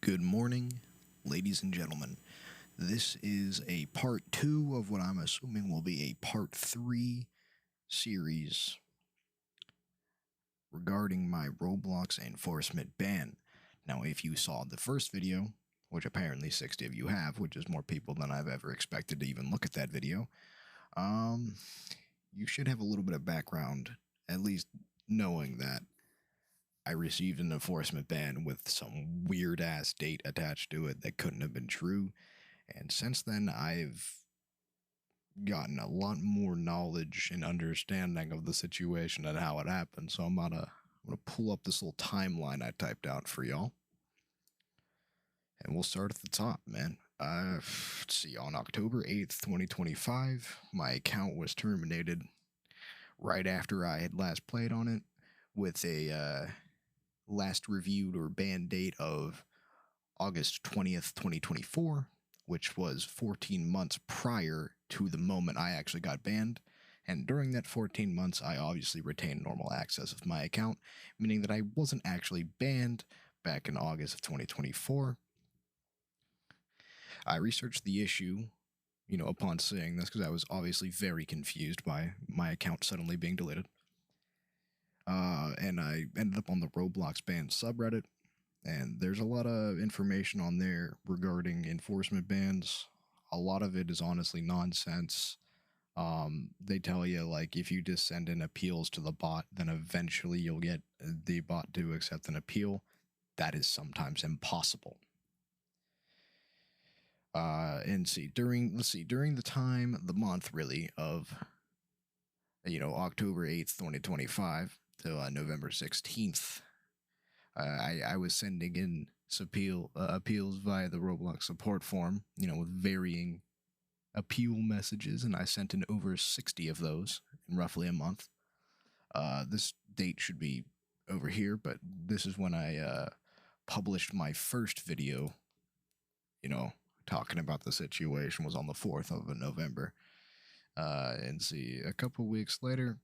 Good morning, ladies and gentlemen. This is a part 2 of what I'm assuming will be a part 3 series regarding my Roblox enforcement ban. Now, if you saw the first video, which apparently 60 of you have, which is more people than I've ever expected to even look at that video, you should have a little bit of background, at least knowing that I received an enforcement ban with some weird ass date attached to it that couldn't have been true. And since then, I've gotten a lot more knowledge and understanding of the situation and how it happened. So I'm gonna pull up this little timeline I typed out for y'all, and we'll start at the top, man. Let's see. On October 8th, 2025, my account was terminated right after I had last played on it, with a last reviewed or banned date of August 20th, 2024, which was 14 months prior to the moment I actually got banned. And during that 14 months, I obviously retained normal access of my account, meaning that I wasn't actually banned back in August of 2024. I researched the issue, upon seeing this, because I was obviously very confused by my account suddenly being deleted. And I ended up on the Roblox ban subreddit, and there's a lot of information on there regarding enforcement bans. A lot of it is honestly nonsense. They tell you, like, if you just send in appeals to the bot, then eventually you'll get the bot to accept an appeal. That is sometimes impossible. During the month really of, October 8th, 2025 to November 16th, I was sending in appeals via the Roblox support form, with varying appeal messages, and I sent in over 60 of those in roughly a month. This date should be over here, but this is when I published my first video, talking about the situation. Was on the 4th of November. And see, a couple weeks later,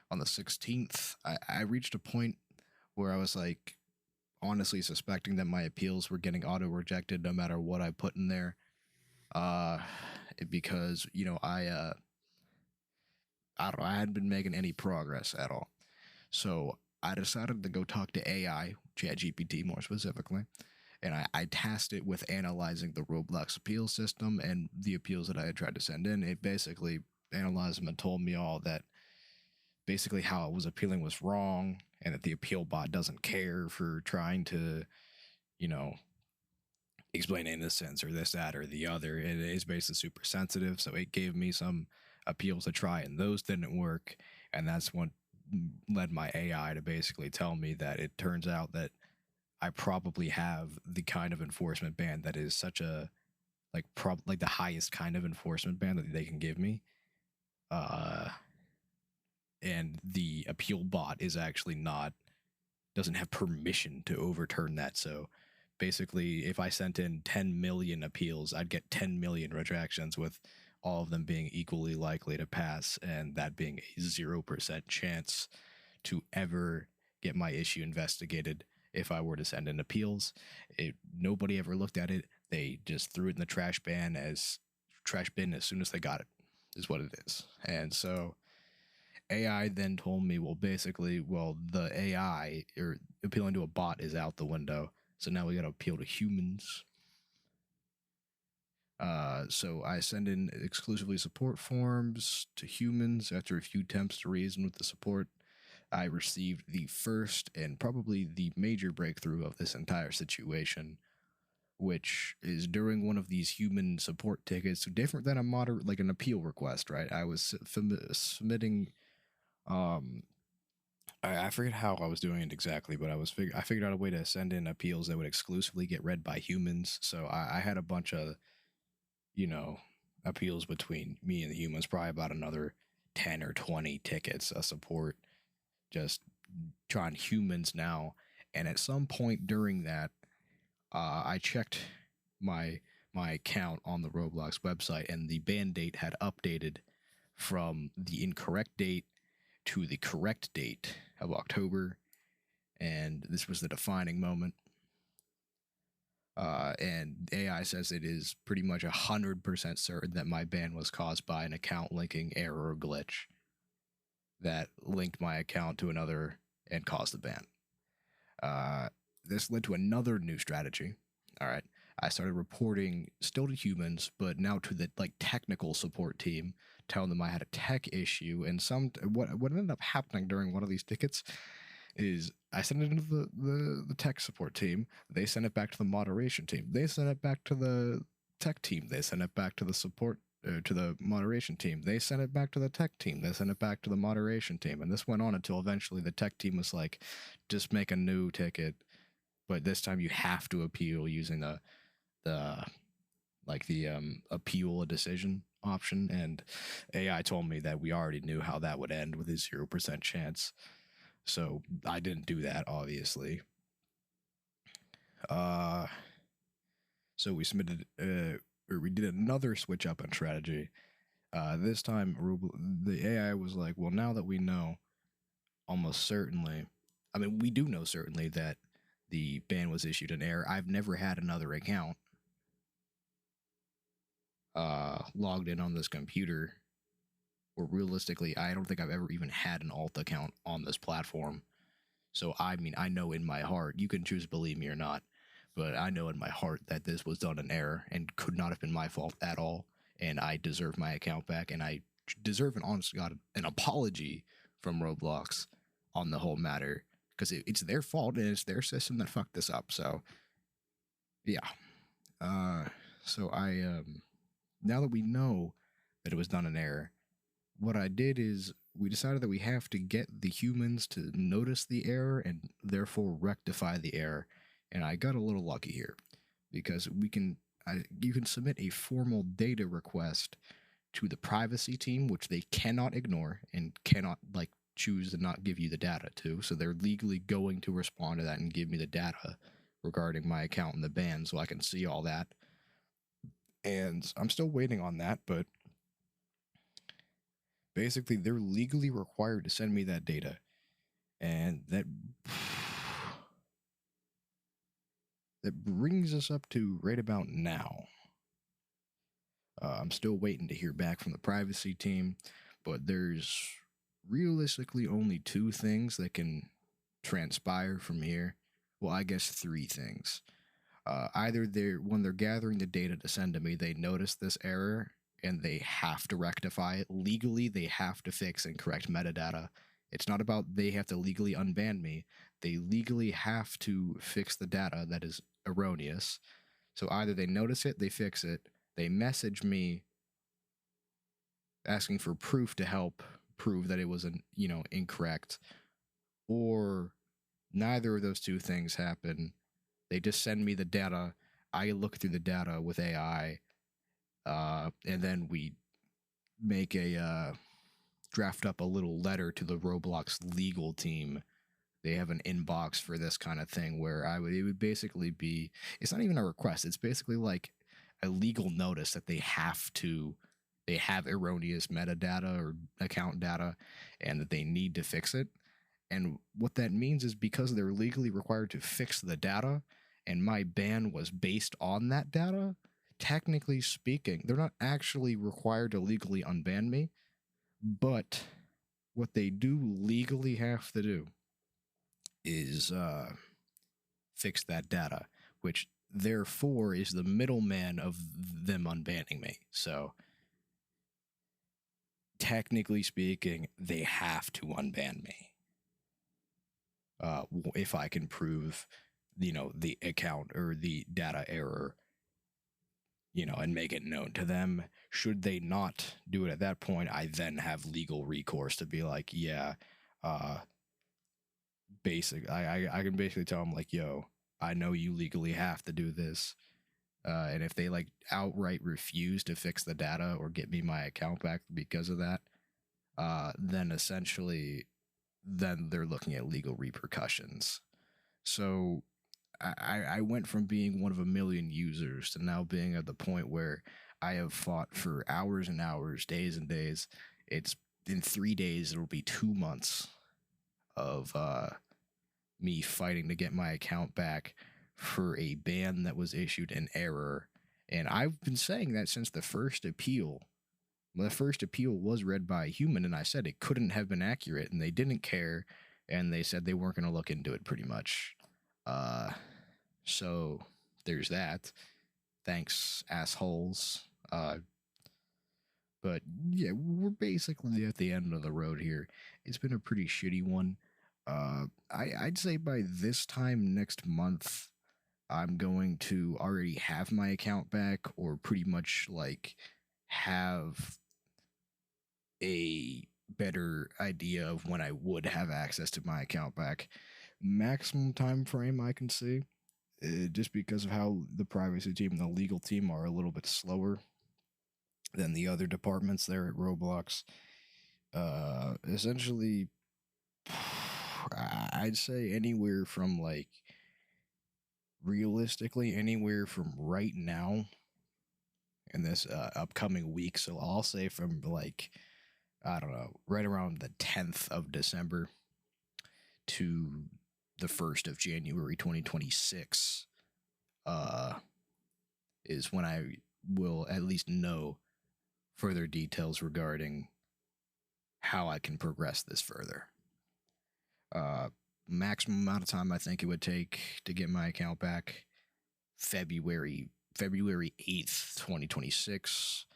on the 16th, I reached a point where I was like, honestly suspecting that my appeals were getting auto rejected no matter what I put in there. Because I don't know, I hadn't been making any progress at all. So I decided to go talk to AI, ChatGPT more specifically, and I tasked it with analyzing the Roblox appeal system and the appeals that I had tried to send in. It basically analyzed them and told me all that basically how it was appealing was wrong, and that the appeal bot doesn't care for trying to, explain innocence or this, that, or the other. It is basically super sensitive, so it gave me some appeals to try, and those didn't work. And that's what led my AI to basically tell me that it turns out that I probably have the kind of enforcement ban that is such a like the highest kind of enforcement ban that they can give me. And the appeal bot is actually doesn't have permission to overturn that. So basically, if I sent in 10 million appeals, I'd get 10 million rejections, with all of them being equally likely to pass, and that being a 0% chance to ever get my issue investigated if I were to send in appeals. Nobody ever looked at it. They just threw it in the trash bin as soon as they got it, is what it is. And so AI then told me, the AI or appealing to a bot is out the window. So now we got to appeal to humans. So I send in exclusively support forms to humans. After a few attempts to reason with the support, I received the first and probably the major breakthrough of this entire situation, which is during one of these human support tickets, different than an appeal request, right? I was submitting, I forget how I was doing it exactly, but I figured out a way to send in appeals that would exclusively get read by humans. So I had a bunch of, appeals between me and the humans, probably about another 10 or 20 tickets of support, just trying humans now. And at some point during that, I checked my account on the Roblox website, and the ban date had updated from the incorrect date to the correct date of October, and this was the defining moment. And AI says it is pretty much 100% certain that my ban was caused by an account linking error or glitch that linked my account to another and caused the ban. Uh, this led to another new strategy. All right, I started reporting still to humans, but now to the technical support team, telling them I had a tech issue. And what ended up happening during one of these tickets is I sent it into the tech support team. They sent it back to the moderation team. They sent it back to the tech team. They sent it back to the support to the moderation team. They sent it back to the tech team. They sent it back to the moderation team. And this went on until eventually the tech team was like, just make a new ticket, but this time you have to appeal using the appeal a decision option. And AI told me that we already knew how that would end with a 0% chance. So I didn't do that, obviously. So we submitted, or we did another switch up in strategy. This time, the AI was like, well, now that we know almost certainly, I mean, we do know certainly that the ban was issued in error. I've never had another account logged in on this computer, or realistically, I don't think I've ever even had an alt account on this platform. So, I mean, I know in my heart, you can choose to believe me or not, but I know in my heart that this was done in error and could not have been my fault at all. And I deserve my account back, and I deserve an apology from Roblox on the whole matter, because it's their fault and it's their system that fucked this up. So, yeah. So I now that we know that it was done in error, what I did is we decided that we have to get the humans to notice the error and therefore rectify the error. And I got a little lucky here because you can submit a formal data request to the privacy team, which they cannot ignore and cannot choose to not give you the data to. So they're legally going to respond to that and give me the data regarding my account and the ban so I can see all that. And I'm still waiting on that, but basically they're legally required to send me that data. And that brings us up to right about now. I'm still waiting to hear back from the privacy team, but there's realistically only two things that can transpire from here. Well, I guess three things. Either when they're gathering the data to send to me, they notice this error and they have to rectify it. Legally, they have to fix and correct metadata. It's not about they have to legally unban me. They legally have to fix the data that is erroneous. So either they notice it, they fix it, they message me asking for proof to help prove that it was incorrect, or neither of those two things happen. They just send me the data. I look through the data with AI, and then we make draft up a little letter to the Roblox legal team. They have an inbox for this kind of thing where it would basically be, it's not even a request. It's basically like a legal notice that they have erroneous metadata or account data and that they need to fix it. And what that means is because they're legally required to fix the data and my ban was based on that data, technically speaking, they're not actually required to legally unban me, but what they do legally have to do is fix that data, which therefore is the middleman of them unbanning me. So technically speaking, they have to unban me. If I can prove, the account or the data error, and make it known to them. Should they not do it at that point, I then have legal recourse to be like, yeah, I can basically tell them like, yo, I know you legally have to do this. And if they outright refuse to fix the data or get me my account back because of that, then essentially, then they're looking at legal repercussions. So I went from being one of a million users to now being at the point where I have fought for hours and hours, days and days. It's in 3 days, it'll be 2 months of me fighting to get my account back for a ban that was issued in error. And I've been saying that since the first appeal. The first appeal was read by a human, and I said it couldn't have been accurate, and they didn't care, and they said they weren't going to look into it pretty much. Uh, so there's that. Thanks, assholes. But yeah, we're basically at the end of the road here. It's been a pretty shitty one. I'd say by this time next month, I'm going to already have my account back, or pretty much like have a better idea of when I would have access to my account back. Maximum time frame I can see, just because of how the privacy team and the legal team are a little bit slower than the other departments there at Roblox. Essentially, I'd say anywhere from like realistically anywhere from right now in this upcoming week. So I'll say from like I don't know, right around the 10th of December to the 1st of January 2026 is when I will at least know further details regarding how I can progress this further. Maximum amount of time I think it would take to get my account back, February 8th, 2026,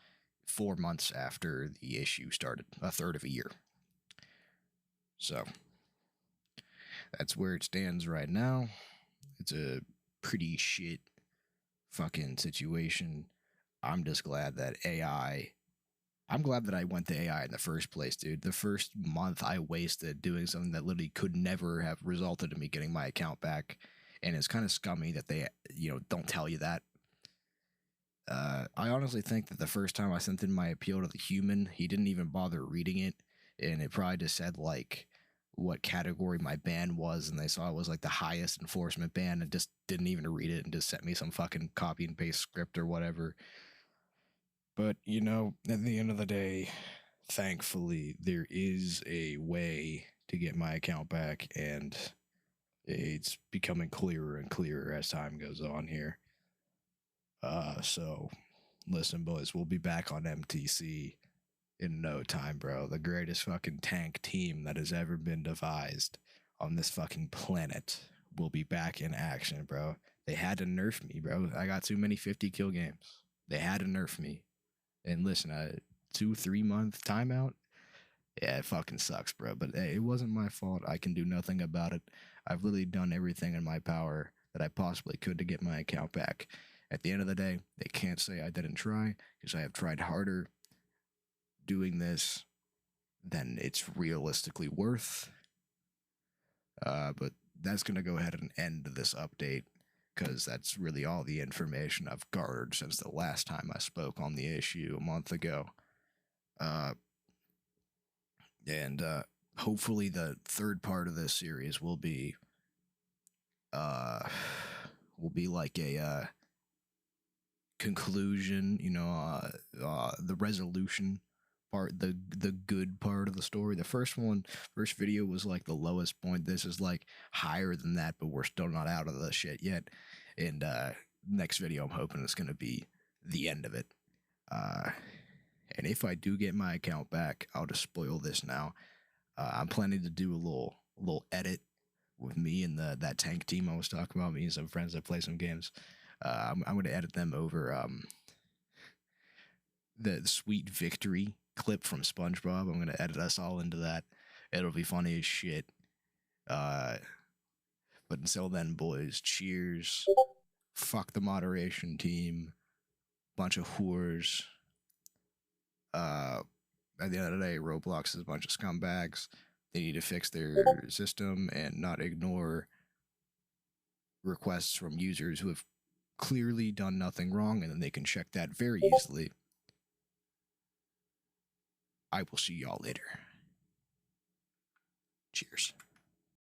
4 months after the issue started, a third of a year. So that's where it stands right now. It's a pretty shit fucking situation. I'm just glad that I'm glad that I went to AI in the first place, dude. The first month I wasted doing something that literally could never have resulted in me getting my account back. And it's kind of scummy that they, don't tell you that. I honestly think that the first time I sent in my appeal to the human, he didn't even bother reading it. And it probably just said, like, what category my ban was. And they saw it was, like, the highest enforcement ban and just didn't even read it and just sent me some fucking copy and paste script or whatever. But, at the end of the day, thankfully, there is a way to get my account back, and it's becoming clearer and clearer as time goes on here. So, listen, boys, we'll be back on MTC in no time, bro. The greatest fucking tank team that has ever been devised on this fucking planet will be back in action, bro. They had to nerf me, bro. I got too many 50 kill games. They had to nerf me. And listen, 2-3 month timeout, yeah, it fucking sucks, bro. But hey, it wasn't my fault. I can do nothing about it. I've literally done everything in my power that I possibly could to get my account back. At the end of the day, they can't say I didn't try, because I have tried harder doing this than it's realistically worth. But that's going to go ahead and end this update, because that's really all the information I've garnered since the last time I spoke on the issue a month ago. And hopefully the third part of this series will be like a conclusion, the resolution part, the good part of the story. The first video was like the lowest point. This is like higher than that, but we're still not out of the shit yet. And next video, I'm hoping it's gonna be the end of it. And if I do get my account back, I'll just spoil this now. I'm planning to do a little edit with me and that tank team I was talking about. Me and some friends that play some games. I'm going to edit them over the sweet victory clip from SpongeBob. I'm going to edit us all into that. It'll be funny as shit. But until then, boys, cheers. Fuck the moderation team. Bunch of whores. At the end of the day, Roblox is a bunch of scumbags. They need to fix their system and not ignore requests from users who have clearly done nothing wrong, and then they can check that very easily. I will see y'all later. Cheers.